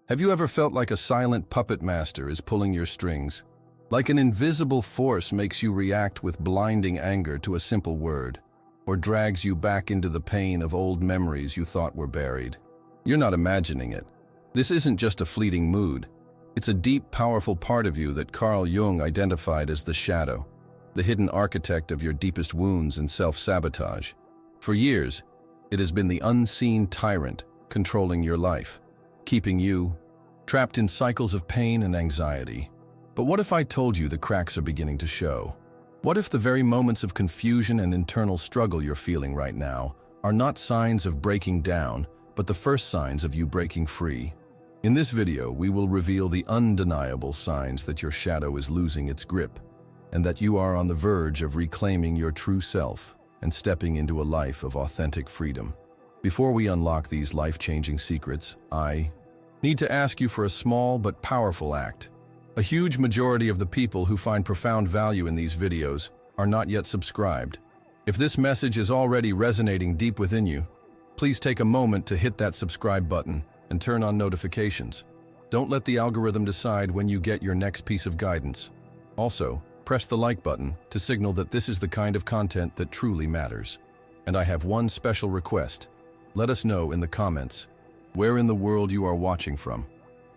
Have you ever felt like a silent puppet master is pulling your strings? Like an invisible force makes you react with blinding anger to a simple word, or drags you back into the pain of old memories you thought were buried? You're not imagining it. This isn't just a fleeting mood. It's a deep, powerful part of you that Carl Jung identified as the shadow, the hidden architect of your deepest wounds and self-sabotage. For years, it has been the unseen tyrant controlling your life, keeping you trapped in cycles of pain and anxiety. But what if I told you the cracks are beginning to show? What if the very moments of confusion and internal struggle you're feeling right now are not signs of breaking down, but the first signs of you breaking free? In this video, we will reveal the undeniable signs that your shadow is losing its grip, and that you are on the verge of reclaiming your true self and stepping into a life of authentic freedom. Before we unlock these life-changing secrets, I need to ask you for a small but powerful act. A huge majority of the people who find profound value in these videos are not yet subscribed. If this message is already resonating deep within you, please take a moment to hit that subscribe button and turn on notifications. Don't let the algorithm decide when you get your next piece of guidance. Also, press the like button to signal that this is the kind of content that truly matters. And I have one special request. Let us know in the comments where in the world you are watching from.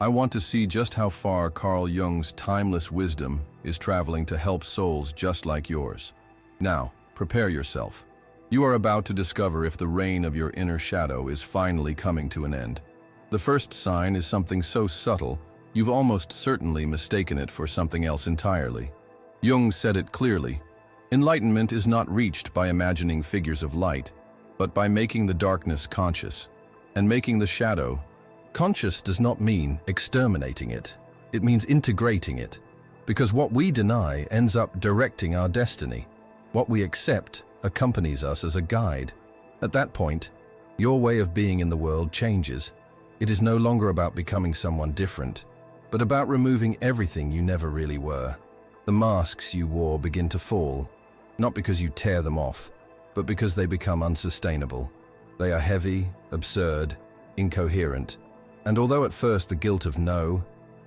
I want to see just how far Carl Jung's timeless wisdom is traveling to help souls just like yours. Now, prepare yourself. You are about to discover if the reign of your inner shadow is finally coming to an end. The first sign is something so subtle, you've almost certainly mistaken it for something else entirely. Jung said it clearly: enlightenment is not reached by imagining figures of light, but by making the darkness conscious. And making the shadow conscious does not mean exterminating it. It means integrating it. Because what we deny ends up directing our destiny. What we accept accompanies us as a guide. At that point, your way of being in the world changes. It is no longer about becoming someone different, but about removing everything you never really were. The masks you wore begin to fall, not because you tear them off, but because they become unsustainable. They are heavy, absurd, incoherent, and although at first the guilt of no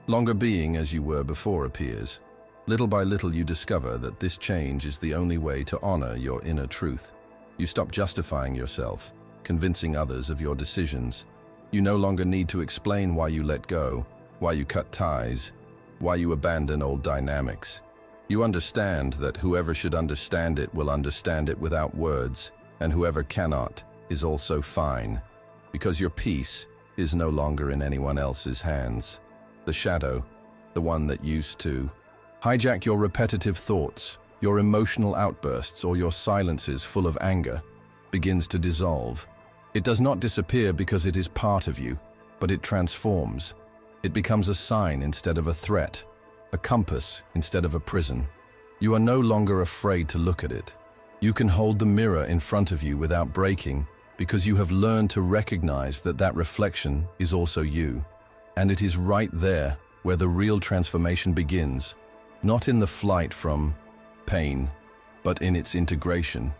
longer being as you were before appears, little by little you discover that this change is the only way to honor your inner truth. You stop justifying yourself, convincing others of your decisions. You no longer need to explain why you let go, why you cut ties, why you abandon old dynamics. You understand that whoever should understand it will understand it without words, and whoever cannot is also fine, because your peace is no longer in anyone else's hands. The shadow, the one that used to hijack your repetitive thoughts, your emotional outbursts, or your silences full of anger, begins to dissolve. It does not disappear because it is part of you, but it transforms. It becomes a sign instead of a threat, a compass instead of a prison. You are no longer afraid to look at it. You can hold the mirror in front of you without breaking, because you have learned to recognize that that reflection is also you. And it is right there where the real transformation begins, not in the flight from pain, but in its integration,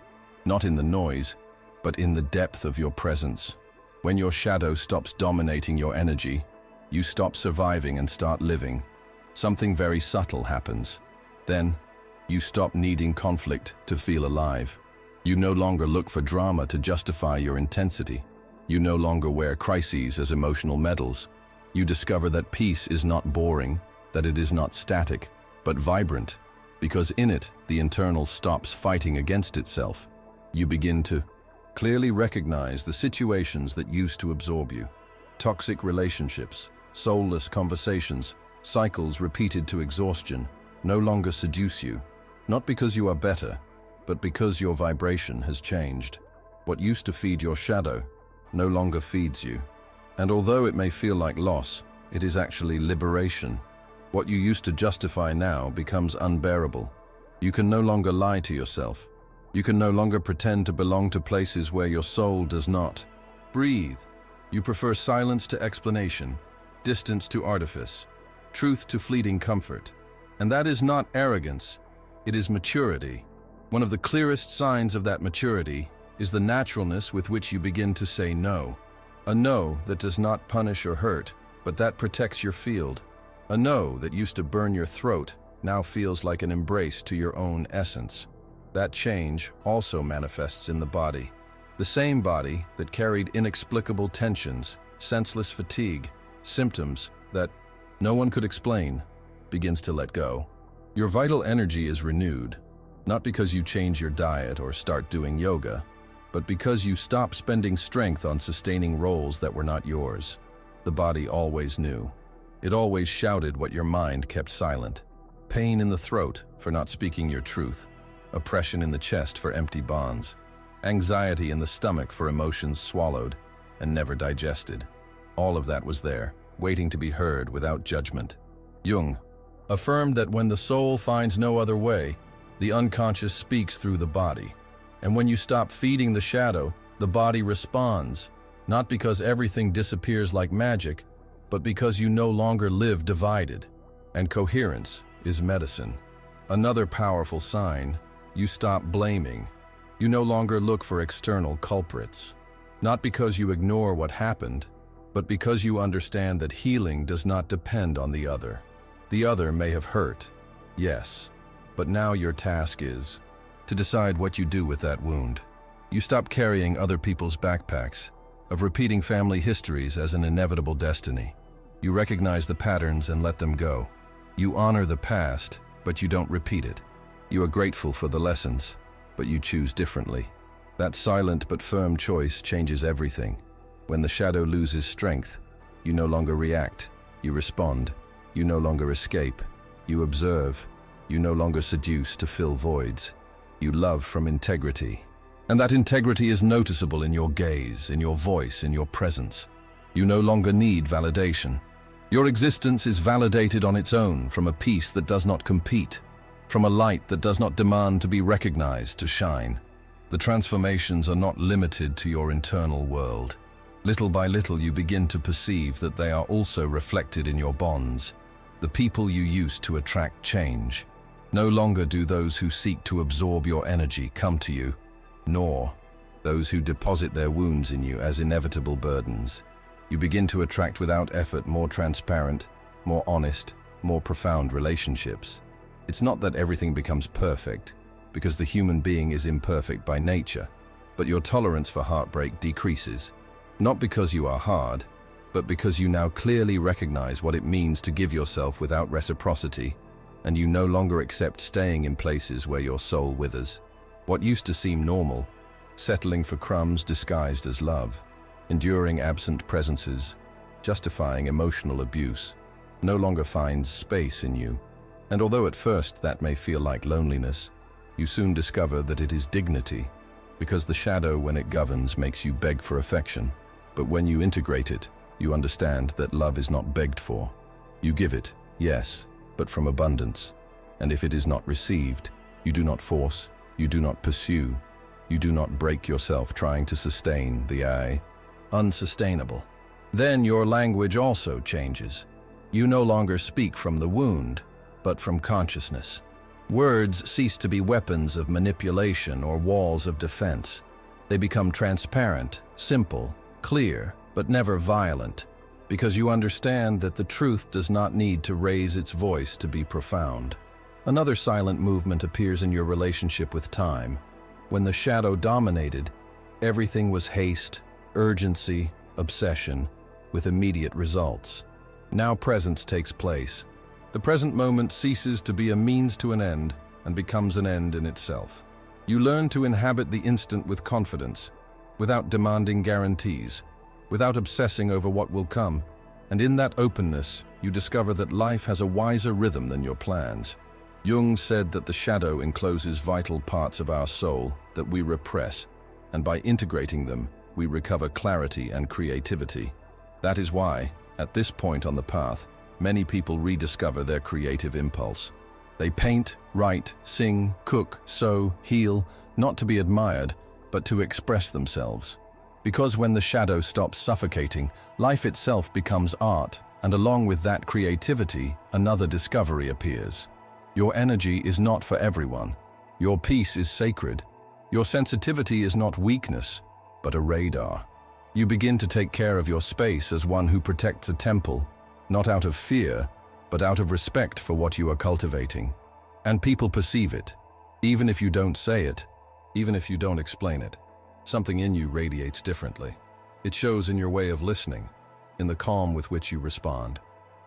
not in the noise, but in the depth of your presence. When your shadow stops dominating your energy, you stop surviving and start living. Something very subtle happens. Then, you stop needing conflict to feel alive. You no longer look for drama to justify your intensity. You no longer wear crises as emotional medals. You discover that peace is not boring, that it is not static, but vibrant, because in it, the internal stops fighting against itself. You begin to clearly recognize the situations that used to absorb you. Toxic relationships, soulless conversations, cycles repeated to exhaustion, no longer seduce you, not because you are better, but because your vibration has changed. What used to feed your shadow no longer feeds you. And although it may feel like loss, it is actually liberation. What you used to justify now becomes unbearable. You can no longer lie to yourself. You can no longer pretend to belong to places where your soul does not. Breathe. You prefer silence to explanation, distance to artifice, truth to fleeting comfort. And that is not arrogance, it is maturity. One of the clearest signs of that maturity is the naturalness with which you begin to say no. A no that does not punish or hurt, but that protects your field. A no that used to burn your throat now feels like an embrace to your own essence. That change also manifests in the body. The same body that carried inexplicable tensions, senseless fatigue, symptoms that no one could explain, begins to let go. Your vital energy is renewed, not because you change your diet or start doing yoga, but because you stop spending strength on sustaining roles that were not yours. The body always knew. It always shouted what your mind kept silent. Pain in the throat for not speaking your truth. Oppression in the chest for empty bonds. Anxiety in the stomach for emotions swallowed and never digested. All of that was there, waiting to be heard without judgment. Jung affirmed that when the soul finds no other way, the unconscious speaks through the body. And when you stop feeding the shadow, the body responds, not because everything disappears like magic, but because you no longer live divided. And coherence is medicine. Another powerful sign, you stop blaming. You no longer look for external culprits. Not because you ignore what happened, but because you understand that healing does not depend on the other. The other may have hurt, yes, but now your task is to decide what you do with that wound. You stop carrying other people's backpacks, of repeating family histories as an inevitable destiny. You recognize the patterns and let them go. You honor the past, but you don't repeat it. You are grateful for the lessons, but you choose differently. That silent but firm choice changes everything. When the shadow loses strength, you no longer react, you respond. You no longer escape, you observe. You no longer seduce to fill voids. You love from integrity. And that integrity is noticeable in your gaze, in your voice, in your presence. You no longer need validation. Your existence is validated on its own from a peace that does not compete, from a light that does not demand to be recognized to shine. The transformations are not limited to your internal world. Little by little you begin to perceive that they are also reflected in your bonds. The people you used to attract change. No longer do those who seek to absorb your energy come to you, nor those who deposit their wounds in you as inevitable burdens. You begin to attract without effort more transparent, more honest, more profound relationships. It's not that everything becomes perfect, because the human being is imperfect by nature, but your tolerance for heartbreak decreases. Not because you are hard, but because you now clearly recognize what it means to give yourself without reciprocity, and you no longer accept staying in places where your soul withers. What used to seem normal, settling for crumbs disguised as love, enduring absent presences, justifying emotional abuse, no longer finds space in you. And although at first that may feel like loneliness, you soon discover that it is dignity, because the shadow, when it governs, makes you beg for affection. But when you integrate it, you understand that love is not begged for. You give it, yes, but from abundance. And if it is not received, you do not force, you do not pursue, you do not break yourself trying to sustain the unsustainable. Then your language also changes. You no longer speak from the wound, but from consciousness. Words cease to be weapons of manipulation or walls of defense. They become transparent, simple, clear, but never violent, because you understand that the truth does not need to raise its voice to be profound. Another silent movement appears in your relationship with time. When the shadow dominated, everything was haste, urgency, obsession, with immediate results. Now presence takes place. The present moment ceases to be a means to an end and becomes an end in itself. You learn to inhabit the instant with confidence, without demanding guarantees, without obsessing over what will come, and in that openness, you discover that life has a wiser rhythm than your plans. Jung said that the shadow encloses vital parts of our soul that we repress, and by integrating them, we recover clarity and creativity. That is why, at this point on the path, many people rediscover their creative impulse. They paint, write, sing, cook, sew, heal, not to be admired, but to express themselves. Because when the shadow stops suffocating, life itself becomes art, and along with that creativity, another discovery appears. Your energy is not for everyone. Your peace is sacred. Your sensitivity is not weakness, but a radar. You begin to take care of your space as one who protects a temple, not out of fear, but out of respect for what you are cultivating. And people perceive it, even if you don't say it, even if you don't explain it. Something in you radiates differently. It shows in your way of listening, in the calm with which you respond,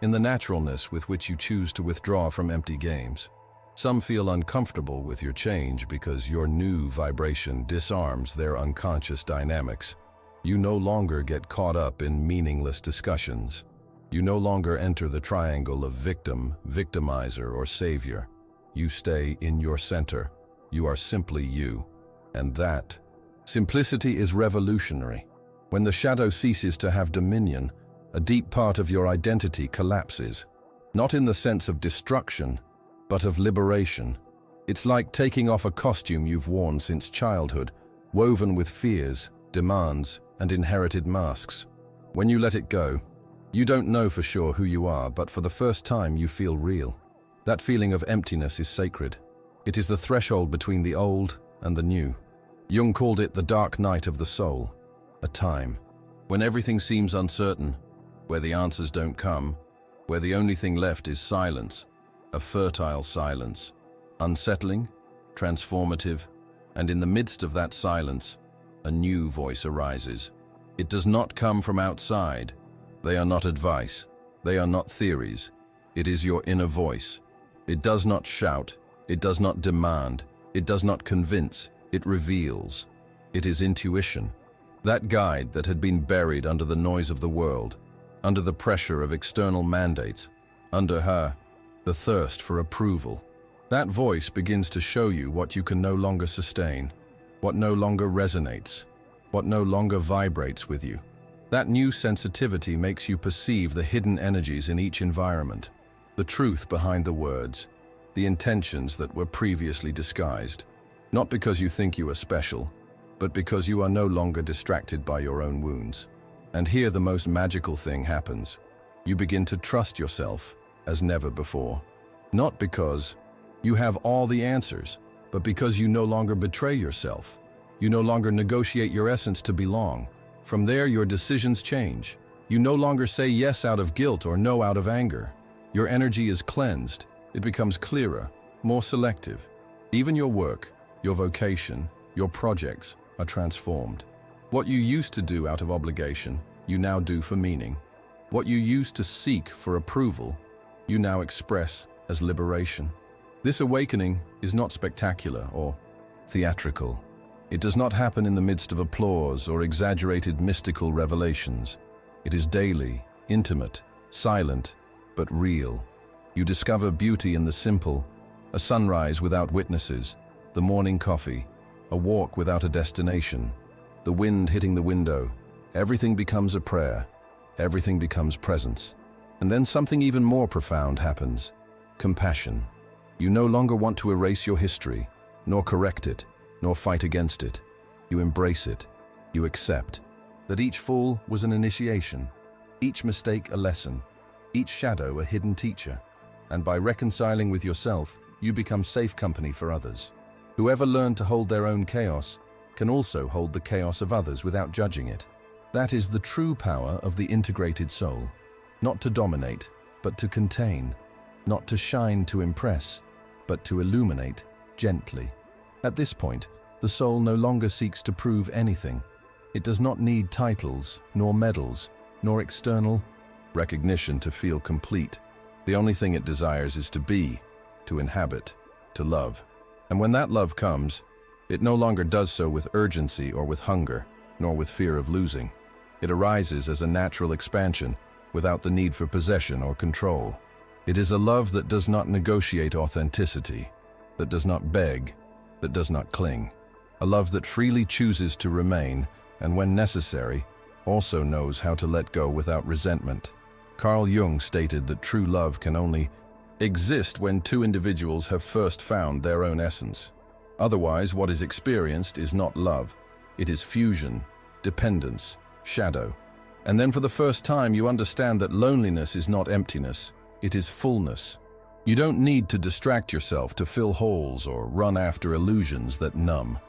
in the naturalness with which you choose to withdraw from empty games. Some feel uncomfortable with your change because your new vibration disarms their unconscious dynamics. You no longer get caught up in meaningless discussions. You no longer enter the triangle of victim, victimizer, or savior. You stay in your center. You are simply you. And that simplicity is revolutionary. When the shadow ceases to have dominion, a deep part of your identity collapses. Not in the sense of destruction, but of liberation. It's like taking off a costume you've worn since childhood, woven with fears, demands, and inherited masks. When you let it go, you don't know for sure who you are, but for the first time you feel real. That feeling of emptiness is sacred. It is the threshold between the old and the new. Jung called it the dark night of the soul, a time when everything seems uncertain, where the answers don't come, where the only thing left is silence, a fertile silence, unsettling, transformative, and in the midst of that silence, a new voice arises. It does not come from outside. They are not advice. They are not theories. It is your inner voice. It does not shout. It does not demand. It does not convince. It reveals. It is intuition. That guide that had been buried under the noise of the world, under the pressure of external mandates, under the thirst for approval. That voice begins to show you what you can no longer sustain, what no longer resonates, what no longer vibrates with you. That new sensitivity makes you perceive the hidden energies in each environment, the truth behind the words, the intentions that were previously disguised. Not because you think you are special, but because you are no longer distracted by your own wounds. And here the most magical thing happens. You begin to trust yourself as never before. Not because you have all the answers, but because you no longer betray yourself. You no longer negotiate your essence to belong. From there, your decisions change. You no longer say yes out of guilt or no out of anger. Your energy is cleansed. It becomes clearer, more selective. Even your work, your vocation, your projects are transformed. What you used to do out of obligation, you now do for meaning. What you used to seek for approval, you now express as liberation. This awakening is not spectacular or theatrical. It does not happen in the midst of applause or exaggerated mystical revelations. It is daily, intimate, silent, but real. You discover beauty in the simple, a sunrise without witnesses, the morning coffee, a walk without a destination, the wind hitting the window. Everything becomes a prayer. Everything becomes presence. And then something even more profound happens. Compassion. You no longer want to erase your history, nor correct it, nor fight against it. You embrace it. You accept that each fall was an initiation, each mistake a lesson, each shadow a hidden teacher. And by reconciling with yourself, you become safe company for others. Whoever learned to hold their own chaos can also hold the chaos of others without judging it. That is the true power of the integrated soul. Not to dominate, but to contain. Not to shine to impress, but to illuminate gently. At this point, the soul no longer seeks to prove anything. It does not need titles, nor medals, nor external recognition to feel complete. The only thing it desires is to be, to inhabit, to love. And when that love comes, it no longer does so with urgency or with hunger, nor with fear of losing. It arises as a natural expansion, without the need for possession or control. It is a love that does not negotiate authenticity, that does not beg, that does not cling. A love that freely chooses to remain, and when necessary, also knows how to let go without resentment. Carl Jung stated that true love can only exist when two individuals have first found their own essence. Otherwise, what is experienced is not love. It is fusion, dependence, shadow. And then for the first time, you understand that loneliness is not emptiness. It is fullness. You don't need to distract yourself to fill holes or run after illusions that numb.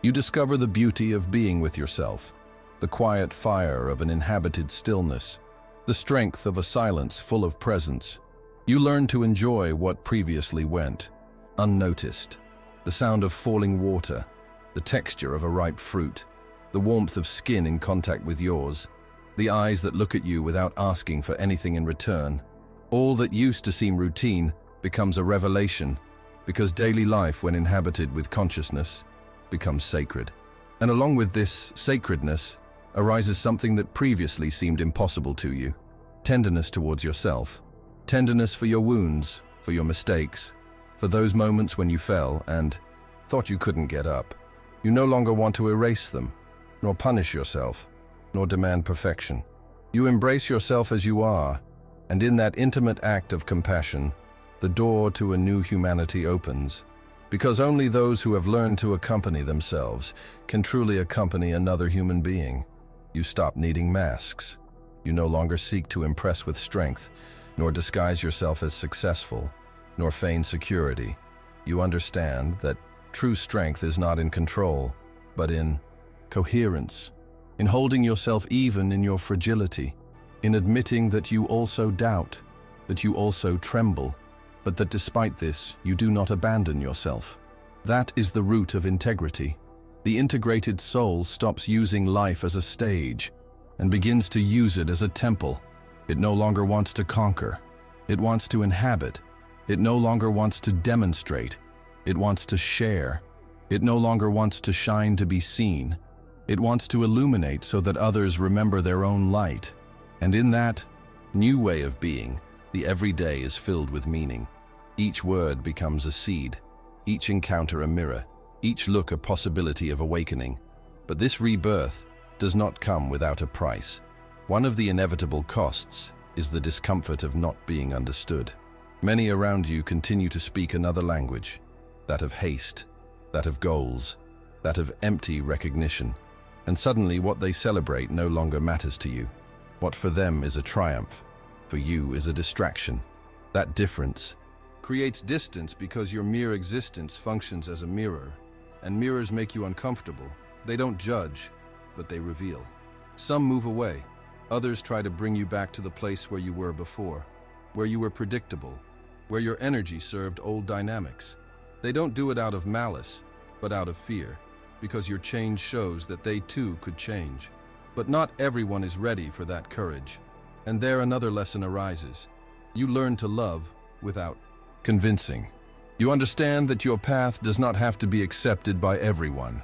You discover the beauty of being with yourself, the quiet fire of an inhabited stillness, the strength of a silence full of presence. You learn to enjoy what previously went unnoticed. The sound of falling water, the texture of a ripe fruit, the warmth of skin in contact with yours, the eyes that look at you without asking for anything in return. All that used to seem routine becomes a revelation, because daily life, when inhabited with consciousness, becomes sacred. And along with this sacredness arises something that previously seemed impossible to you: tenderness towards yourself, tenderness for your wounds, for your mistakes, for those moments when you fell and thought you couldn't get up. You no longer want to erase them, nor punish yourself, nor demand perfection. You embrace yourself as you are, and in that intimate act of compassion, the door to a new humanity opens. Because only those who have learned to accompany themselves can truly accompany another human being. You stop needing masks. You no longer seek to impress with strength, nor disguise yourself as successful, nor feign security. You understand that true strength is not in control, but in coherence, in holding yourself even in your fragility, in admitting that you also doubt, that you also tremble, but that despite this, you do not abandon yourself. That is the root of integrity. The integrated soul stops using life as a stage and begins to use it as a temple. It no longer wants to conquer. It wants to inhabit. It no longer wants to demonstrate. It wants to share. It no longer wants to shine to be seen. It wants to illuminate so that others remember their own light. And in that new way of being, the everyday is filled with meaning. Each word becomes a seed, each encounter a mirror, each look a possibility of awakening. But this rebirth does not come without a price. One of the inevitable costs is the discomfort of not being understood. Many around you continue to speak another language, that of haste, that of goals, that of empty recognition. And suddenly what they celebrate no longer matters to you. What for them is a triumph, for you is a distraction. That difference creates distance because your mere existence functions as a mirror, and mirrors make you uncomfortable. They don't judge, but they reveal. Some move away, others try to bring you back to the place where you were before, where you were predictable, where your energy served old dynamics. They don't do it out of malice, but out of fear, because your change shows that they too could change. But not everyone is ready for that courage. And there another lesson arises. You learn to love without convincing. You understand that your path does not have to be accepted by everyone.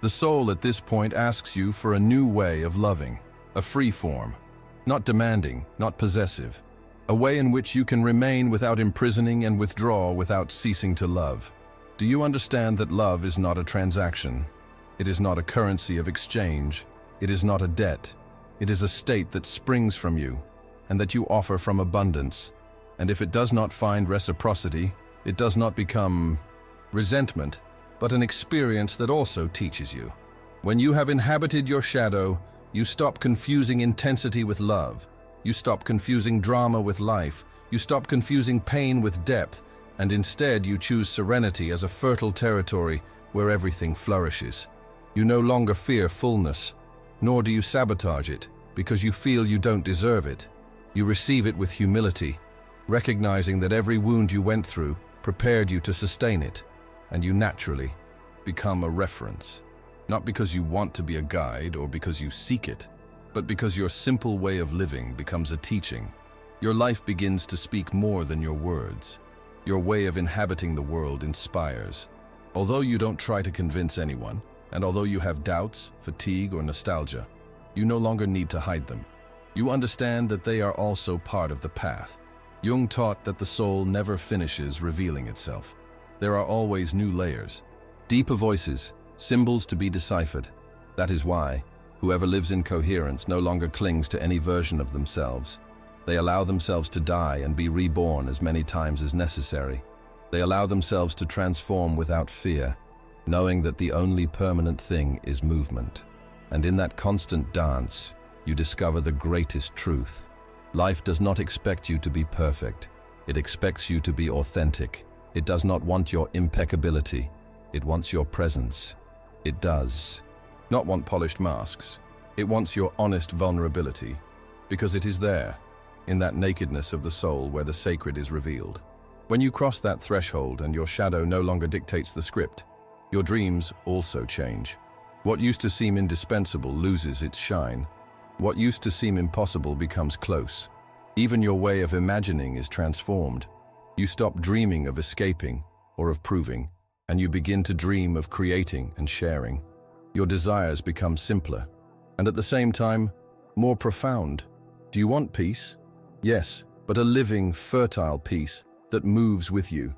The soul at this point asks you for a new way of loving, a free form, not demanding, not possessive, a way in which you can remain without imprisoning and withdraw without ceasing to love. Do you understand that love is not a transaction? It is not a currency of exchange. It is not a debt. It is a state that springs from you and that you offer from abundance. And if it does not find reciprocity, it does not become resentment, but an experience that also teaches you. When you have inhabited your shadow, you stop confusing intensity with love. You stop confusing drama with life. You stop confusing pain with depth, and instead you choose serenity as a fertile territory where everything flourishes. You no longer fear fullness, nor do you sabotage it because you feel you don't deserve it. You receive it with humility, recognizing that every wound you went through prepared you to sustain it, and you naturally become a reference. Not because you want to be a guide or because you seek it, but because your simple way of living becomes a teaching. Your life begins to speak more than your words. Your way of inhabiting the world inspires. Although you don't try to convince anyone, and although you have doubts, fatigue, or nostalgia, you no longer need to hide them. You understand that they are also part of the path. Jung taught that the soul never finishes revealing itself. There are always new layers, deeper voices, symbols to be deciphered. That is why whoever lives in coherence no longer clings to any version of themselves. They allow themselves to die and be reborn as many times as necessary. They allow themselves to transform without fear, knowing that the only permanent thing is movement. And in that constant dance, you discover the greatest truth. Life does not expect you to be perfect. It expects you to be authentic. It does not want your impeccability. It wants your presence. It does not want polished masks. It wants your honest vulnerability, because it is there, in that nakedness of the soul where the sacred is revealed. When you cross that threshold and your shadow no longer dictates the script, your dreams also change. What used to seem indispensable loses its shine. What used to seem impossible becomes close. Even your way of imagining is transformed. You stop dreaming of escaping or of proving, and you begin to dream of creating and sharing. Your desires become simpler, and at the same time, more profound. Do you want peace? Yes, but a living, fertile peace that moves with you.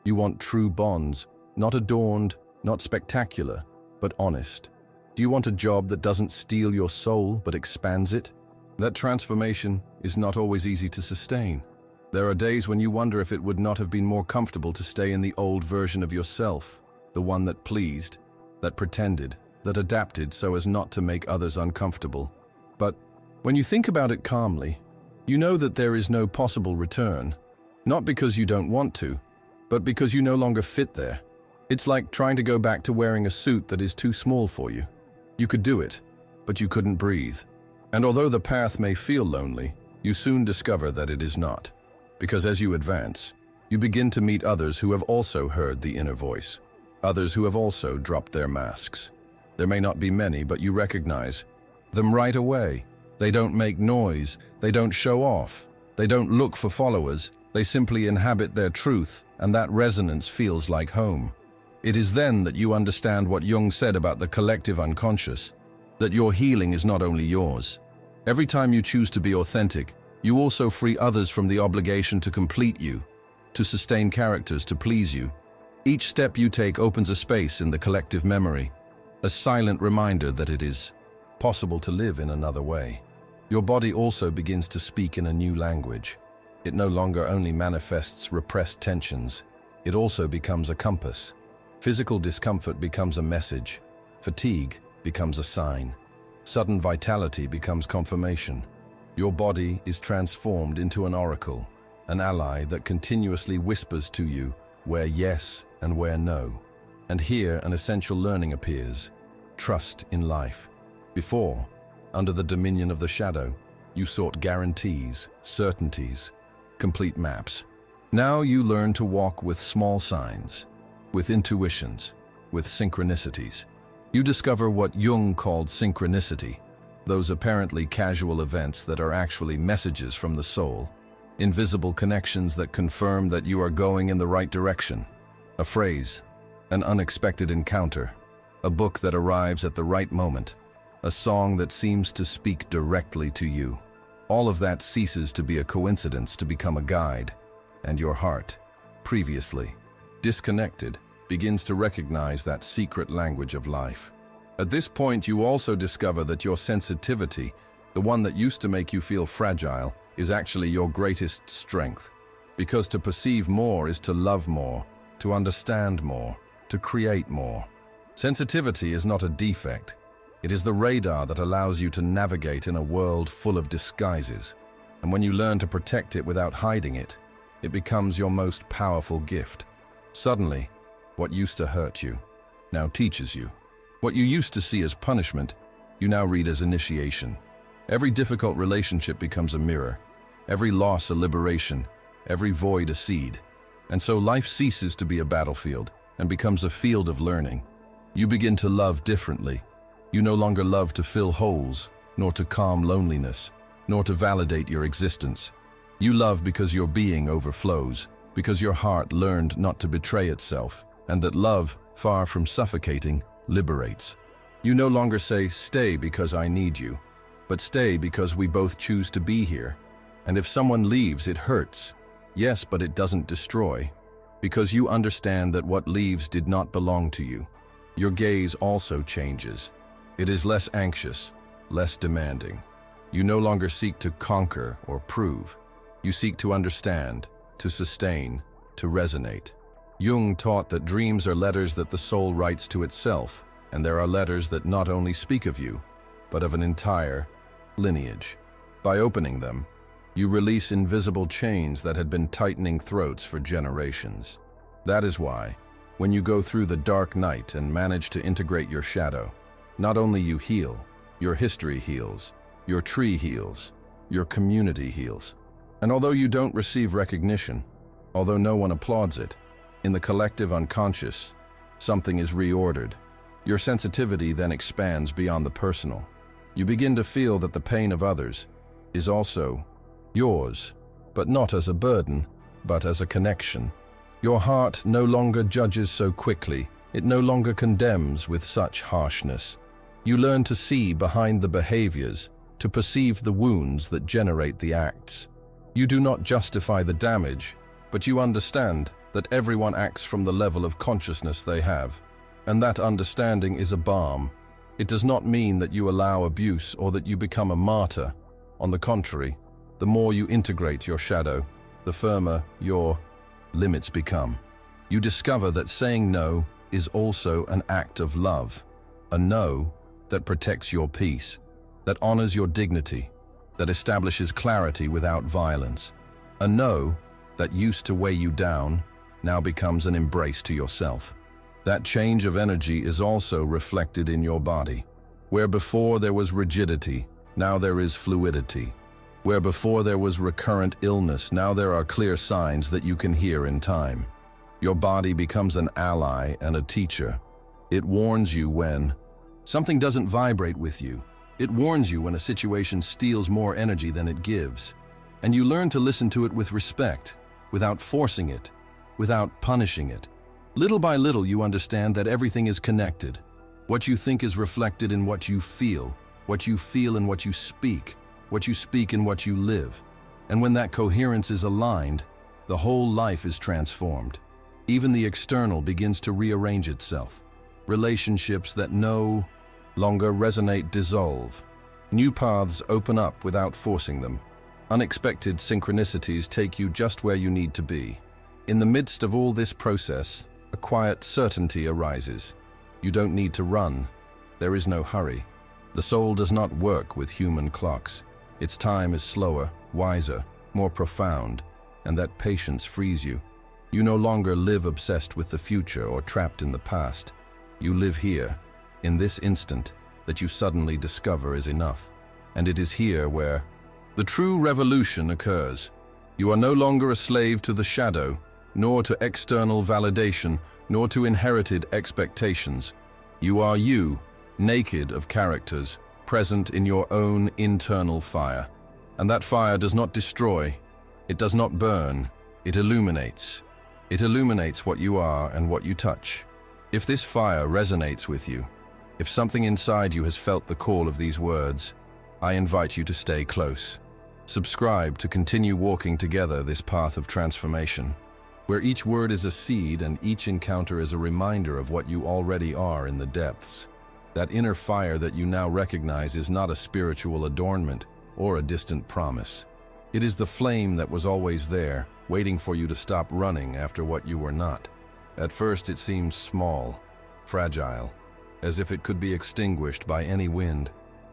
You want true bonds, not adorned, not spectacular, but honest. Do you want a job that doesn't steal your soul, but expands it? That transformation is not always easy to sustain. There are days when you wonder if it would not have been more comfortable to stay in the old version of yourself, the one that pleased, that pretended, that adapted so as not to make others uncomfortable. But when you think about it calmly, you know that there is no possible return, not because you don't want to, but because you no longer fit there. It's like trying to go back to wearing a suit that is too small for you. You could do it, but you couldn't breathe. And although the path may feel lonely, you soon discover that it is not. Because as you advance, you begin to meet others who have also heard the inner voice, others who have also dropped their masks. There may not be many, but you recognize them right away. They don't make noise, they don't show off, they don't look for followers, they simply inhabit their truth, and that resonance feels like home. It is then that you understand what Jung said about the collective unconscious, that your healing is not only yours. Every time you choose to be authentic, you also free others from the obligation to complete you, to sustain characters to please you. Each step you take opens a space in the collective memory, a silent reminder that it is possible to live in another way. Your body also begins to speak in a new language. It no longer only manifests repressed tensions, it also becomes a compass. Physical discomfort becomes a message. Fatigue becomes a sign. Sudden vitality becomes confirmation. Your body is transformed into an oracle, an ally that continuously whispers to you where yes and where no. And here an essential learning appears: trust in life. Before, under the dominion of the shadow, you sought guarantees, certainties, complete maps. Now you learn to walk with small signs, with intuitions, with synchronicities. You discover what Jung called synchronicity, those apparently casual events that are actually messages from the soul, invisible connections that confirm that you are going in the right direction. A phrase, an unexpected encounter, a book that arrives at the right moment, a song that seems to speak directly to you. All of that ceases to be a coincidence to become a guide, and your heart, previously disconnected, begins to recognize that secret language of life. At this point, you also discover that your sensitivity, the one that used to make you feel fragile, is actually your greatest strength. Because to perceive more is to love more, to understand more, to create more. Sensitivity is not a defect. It is the radar that allows you to navigate in a world full of disguises. And when you learn to protect it without hiding it, it becomes your most powerful gift. Suddenly, what used to hurt you now teaches you. What you used to see as punishment, you now read as initiation. Every difficult relationship becomes a mirror, every loss a liberation, every void a seed. And so life ceases to be a battlefield and becomes a field of learning. You begin to love differently. You no longer love to fill holes, nor to calm loneliness, nor to validate your existence. You love because your being overflows, because your heart learned not to betray itself, and that love, far from suffocating, liberates. You no longer say, "Stay because I need you," but stay because we both choose to be here. And if someone leaves, it hurts. Yes, but it doesn't destroy, because you understand that what leaves did not belong to you. Your gaze also changes. It is less anxious, less demanding. You no longer seek to conquer or prove. You seek to understand, to sustain, to resonate. Jung taught that dreams are letters that the soul writes to itself, and there are letters that not only speak of you, but of an entire lineage. By opening them, you release invisible chains that had been tightening throats for generations. That is why, when you go through the dark night and manage to integrate your shadow, not only you heal, Your history heals. Your tree heals. Your community heals. And although you don't receive recognition, although no one applauds it, in the collective unconscious, something is reordered. Your sensitivity then expands beyond the personal. You begin to feel that the pain of others is also yours, but not as a burden, but as a connection. Your heart no longer judges so quickly. It no longer condemns with such harshness. You learn to see behind the behaviors, to perceive the wounds that generate the acts. You do not justify the damage, but you understand that everyone acts from the level of consciousness they have, and that understanding is a balm. It does not mean that you allow abuse or that you become a martyr. On the contrary, the more you integrate your shadow, the firmer your limits become. You discover that saying no is also an act of love, a no that protects your peace, that honors your dignity, that establishes clarity without violence. A no that used to weigh you down now becomes an embrace to yourself. That change of energy is also reflected in your body. Where before there was rigidity, now there is fluidity. Where before there was recurrent illness, now there are clear signs that you can hear in time. Your body becomes an ally and a teacher. It warns you when something doesn't vibrate with you. It warns you when a situation steals more energy than it gives. And you learn to listen to it with respect, without forcing it, without punishing it. Little by little you understand that everything is connected. What you think is reflected in what you feel in what you speak in what you live. And when that coherence is aligned, the whole life is transformed. Even the external begins to rearrange itself. Relationships that no longer resonate dissolve. New paths open up without forcing them. Unexpected synchronicities take you just where you need to be. In the midst of all this process, a quiet certainty arises. You don't need to run. There is no hurry. The soul does not work with human clocks. Its time is slower, wiser, more profound, and that patience frees you. You no longer live obsessed with the future or trapped in the past. You live here, in this instant that you suddenly discover is enough. And it is here where the true revolution occurs. You are no longer a slave to the shadow, nor to external validation, nor to inherited expectations. You are you, naked of characters, present in your own internal fire. And that fire does not destroy, it does not burn, it illuminates. It illuminates what you are and what you touch. If this fire resonates with you, if something inside you has felt the call of these words, I invite you to stay close. Subscribe to continue walking together this path of transformation, where each word is a seed and each encounter is a reminder of what you already are in the depths. That inner fire that you now recognize is not a spiritual adornment or a distant promise. It is the flame that was always there, waiting for you to stop running after what you were not. At first it seems small, fragile, as if it could be extinguished by any wind,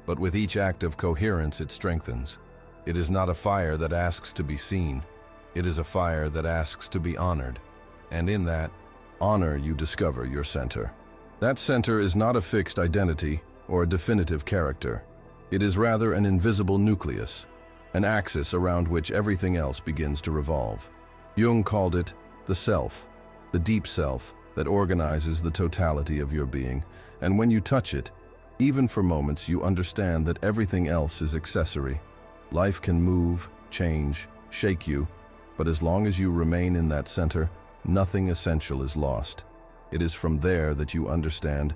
but with each act of coherence it strengthens. It is not a fire that asks to be seen. It is a fire that asks to be honored. And in that honor you discover your center. That center is not a fixed identity or a definitive character. It is rather an invisible nucleus, an axis around which everything else begins to revolve. Jung called it the self, the deep self that organizes the totality of your being. And when you touch it, even for moments, you understand that everything else is accessory. Life can move, change, shake you, but as long as you remain in that center, nothing essential is lost. It is from there that you understand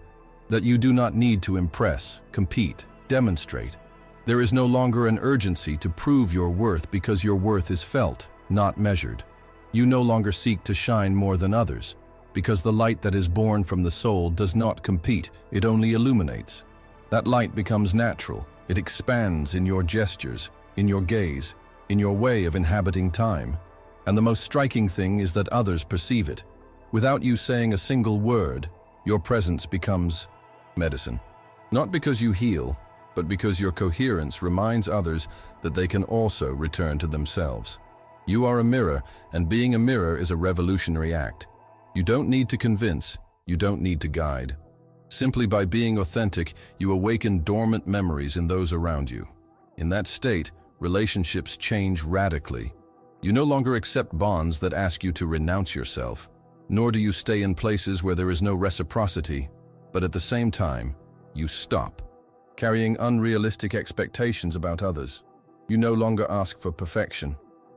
that you do not need to impress, compete, demonstrate. There is no longer an urgency to prove your worth because your worth is felt, not measured. You no longer seek to shine more than others because the light that is born from the soul does not compete, it only illuminates. That light becomes natural. It expands in your gestures, in your gaze, in your way of inhabiting time. And the most striking thing is that others perceive it. Without you saying a single word, your presence becomes medicine. Not because you heal, but because your coherence reminds others that they can also return to themselves. You are a mirror, and being a mirror is a revolutionary act. You don't need to convince, you don't need to guide. Simply by being authentic, you awaken dormant memories in those around you. In that state, relationships change radically. You no longer accept bonds that ask you to renounce yourself, nor do you stay in places where there is no reciprocity, but at the same time, you stop, carrying unrealistic expectations about others. You no longer ask for perfection.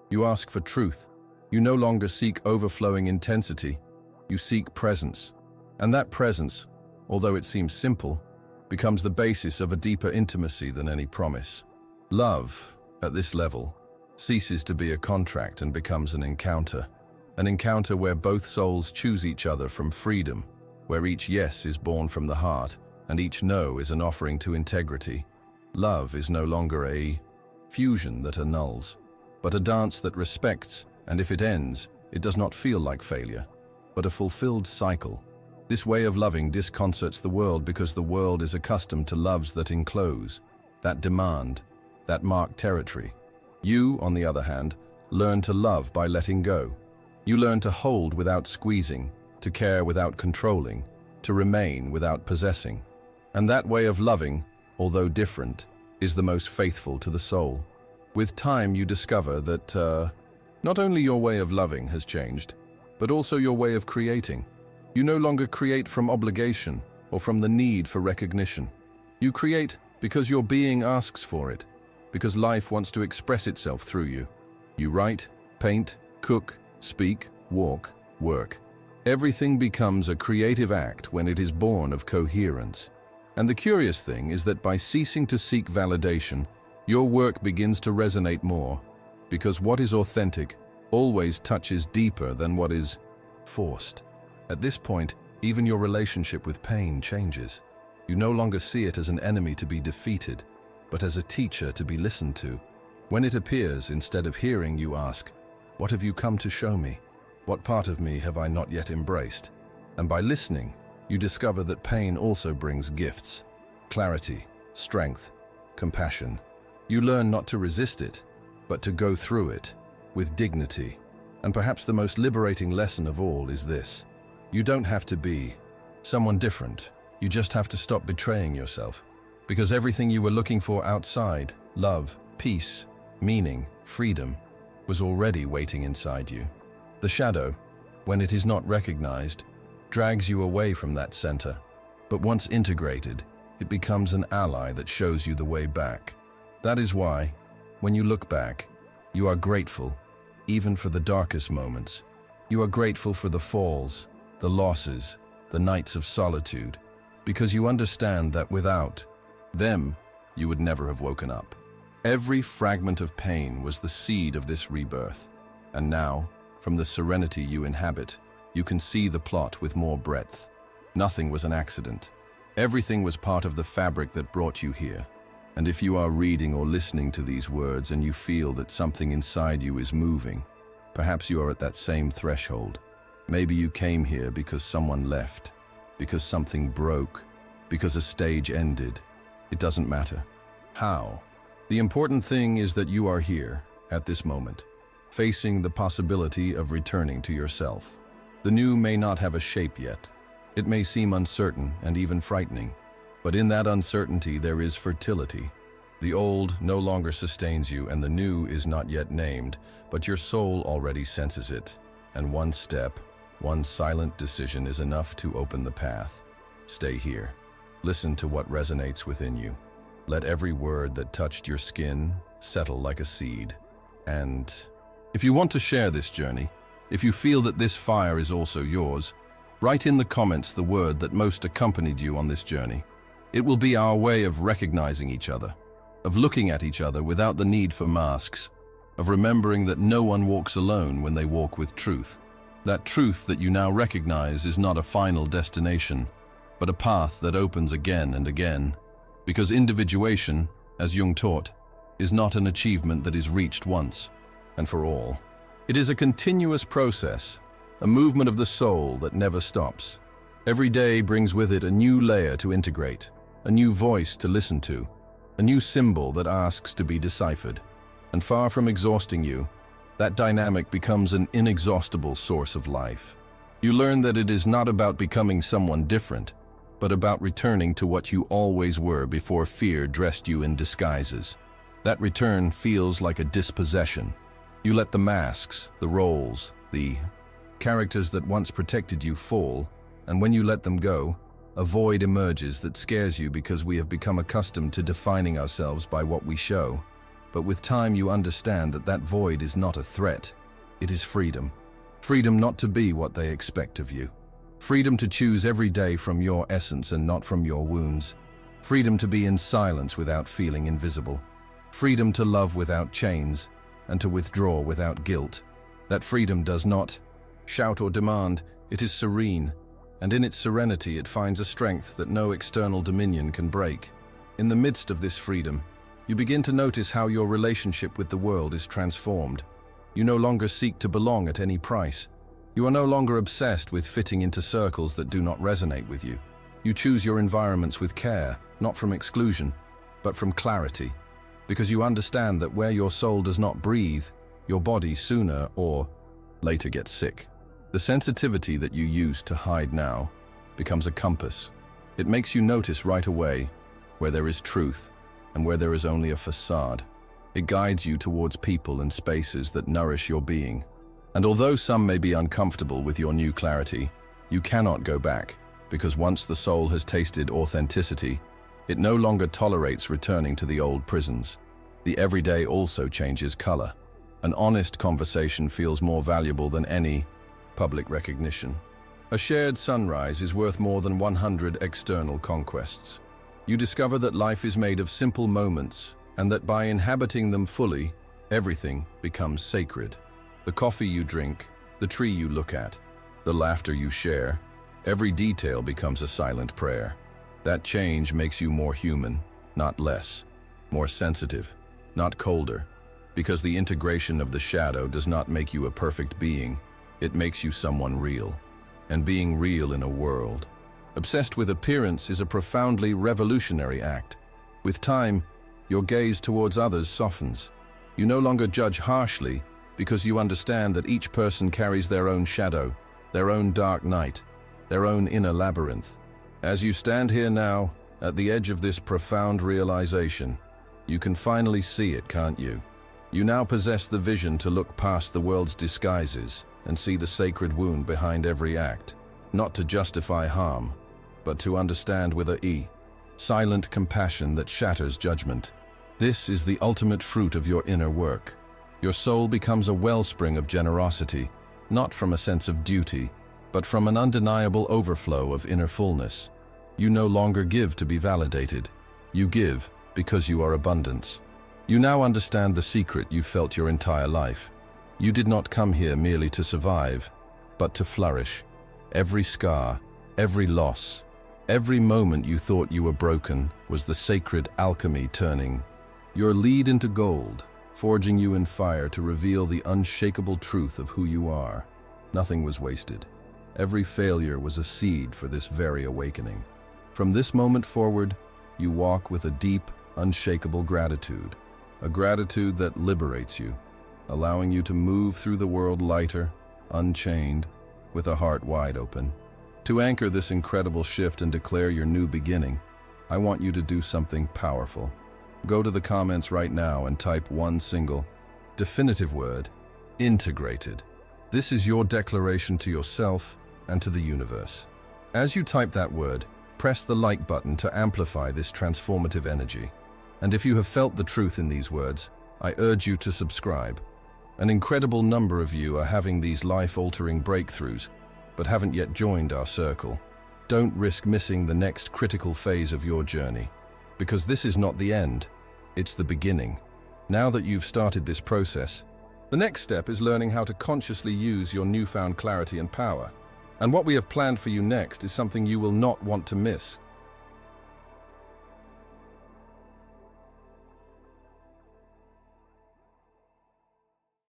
You ask for truth. You no longer seek overflowing intensity. You seek presence. And that presence, although it seems simple, becomes the basis of a deeper intimacy than any promise. Love, at this level, ceases to be a contract and becomes an encounter where both souls choose each other from freedom, where each yes is born from the heart and each no is an offering to integrity. Love is no longer a fusion that annuls, but a dance that respects, and if it ends, it does not feel like failure, but a fulfilled cycle. This way of loving disconcerts the world because the world is accustomed to loves that enclose, that demand, that mark territory. You, on the other hand, learn to love by letting go. You learn to hold without squeezing, to care without controlling, to remain without possessing. And that way of loving, although different, is the most faithful to the soul. With time, you discover that not only your way of loving has changed, but also your way of creating. You no longer create from obligation or from the need for recognition. You create because your being asks for it, because life wants to express itself through you. You write, paint, cook, speak, walk, work. Everything becomes a creative act when it is born of coherence. And the curious thing is that by ceasing to seek validation, your work begins to resonate more, because what is authentic always touches deeper than what is forced. At this point, even your relationship with pain changes. You no longer see it as an enemy to be defeated, but as a teacher to be listened to. When it appears, instead of hearing, you ask, "What have you come to show me? What part of me have I not yet embraced?" And by listening, you discover that pain also brings gifts: clarity, strength, compassion. You learn not to resist it, but to go through it with dignity. And perhaps the most liberating lesson of all is this: you don't have to be someone different. You just have to stop betraying yourself. Because everything you were looking for outside, love, peace, meaning, freedom, was already waiting inside you. The shadow, when it is not recognized, drags you away from that center. But once integrated, it becomes an ally that shows you the way back. That is why, when you look back, you are grateful, even for the darkest moments. You are grateful for the falls, the losses, the nights of solitude, because you understand that without them, you would never have woken up. Every fragment of pain was the seed of this rebirth. And now, from the serenity you inhabit, you can see the plot with more breadth. Nothing was an accident. Everything was part of the fabric that brought you here. And if you are reading or listening to these words and you feel that something inside you is moving, perhaps you are at that same threshold. Maybe you came here because someone left, because something broke, because a stage ended. It doesn't matter how. The important thing is that you are here, at this moment, facing the possibility of returning to yourself. The new may not have a shape yet. It may seem uncertain and even frightening, but in that uncertainty there is fertility. The old no longer sustains you and the new is not yet named, but your soul already senses it. And one step, one silent decision is enough to open the path. Stay here. Listen to what resonates within you. Let every word that touched your skin settle like a seed. And if you want to share this journey, if you feel that this fire is also yours, write in the comments the word that most accompanied you on this journey. It will be our way of recognizing each other, of looking at each other without the need for masks, of remembering that no one walks alone when they walk with truth. That truth that you now recognize is not a final destination, but a path that opens again and again. Because individuation, as Jung taught, is not an achievement that is reached once and for all. It is a continuous process, a movement of the soul that never stops. Every day brings with it a new layer to integrate, a new voice to listen to, a new symbol that asks to be deciphered. And far from exhausting you, that dynamic becomes an inexhaustible source of life. You learn that it is not about becoming someone different, but about returning to what you always were before fear dressed you in disguises. That return feels like a dispossession. You let the masks, the roles, the characters that once protected you fall, and when you let them go, a void emerges that scares you because we have become accustomed to defining ourselves by what we show. But with time you understand that that void is not a threat. It is freedom. Freedom not to be what they expect of you. Freedom to choose every day from your essence and not from your wounds. Freedom to be in silence without feeling invisible. Freedom to love without chains and to withdraw without guilt. That freedom does not shout or demand, it is serene, and in its serenity it finds a strength that no external dominion can break. In the midst of this freedom, you begin to notice how your relationship with the world is transformed. You no longer seek to belong at any price. You are no longer obsessed with fitting into circles that do not resonate with you. You choose your environments with care, not from exclusion, but from clarity, because you understand that where your soul does not breathe, your body sooner or later gets sick. The sensitivity that you used to hide now becomes a compass. It makes you notice right away where there is truth and where there is only a facade. It guides you towards people and spaces that nourish your being. And although some may be uncomfortable with your new clarity, you cannot go back, because once the soul has tasted authenticity, it no longer tolerates returning to the old prisons. The everyday also changes color. An honest conversation feels more valuable than any public recognition. A shared sunrise is worth more than 100 external conquests. You discover that life is made of simple moments, and that by inhabiting them fully, everything becomes sacred. The coffee you drink, the tree you look at, the laughter you share, every detail becomes a silent prayer. That change makes you more human, not less, more sensitive, not colder, because the integration of the shadow does not make you a perfect being, it makes you someone real. And being real in a world obsessed with appearance is a profoundly revolutionary act. With time, your gaze towards others softens. You no longer judge harshly, because you understand that each person carries their own shadow, their own dark night, their own inner labyrinth. As you stand here now, at the edge of this profound realization, you can finally see it, can't you? You now possess the vision to look past the world's disguises and see the sacred wound behind every act, not to justify harm, but to understand with a E, silent compassion that shatters judgment. This is the ultimate fruit of your inner work. Your soul becomes a wellspring of generosity, not from a sense of duty, but from an undeniable overflow of inner fullness. You no longer give to be validated. You give because you are abundance. You now understand the secret you felt your entire life. You did not come here merely to survive, but to flourish. Every scar, every loss, every moment you thought you were broken was the sacred alchemy turning your lead into gold, forging you in fire to reveal the unshakable truth of who you are. Nothing was wasted. Every failure was a seed for this very awakening. From this moment forward, you walk with a deep, unshakable gratitude, a gratitude that liberates you, allowing you to move through the world lighter, unchained, with a heart wide open. To anchor this incredible shift and declare your new beginning, I want you to do something powerful. Go to the comments right now and type one single, definitive word, integrated. This is your declaration to yourself and to the universe. As you type that word, press the like button to amplify this transformative energy. And if you have felt the truth in these words, I urge you to subscribe. An incredible number of you are having these life-altering breakthroughs, but haven't yet joined our circle. Don't risk missing the next critical phase of your journey, because this is not the end, it's the beginning. Now that you've started this process, the next step is learning how to consciously use your newfound clarity and power. And what we have planned for you next is something you will not want to miss.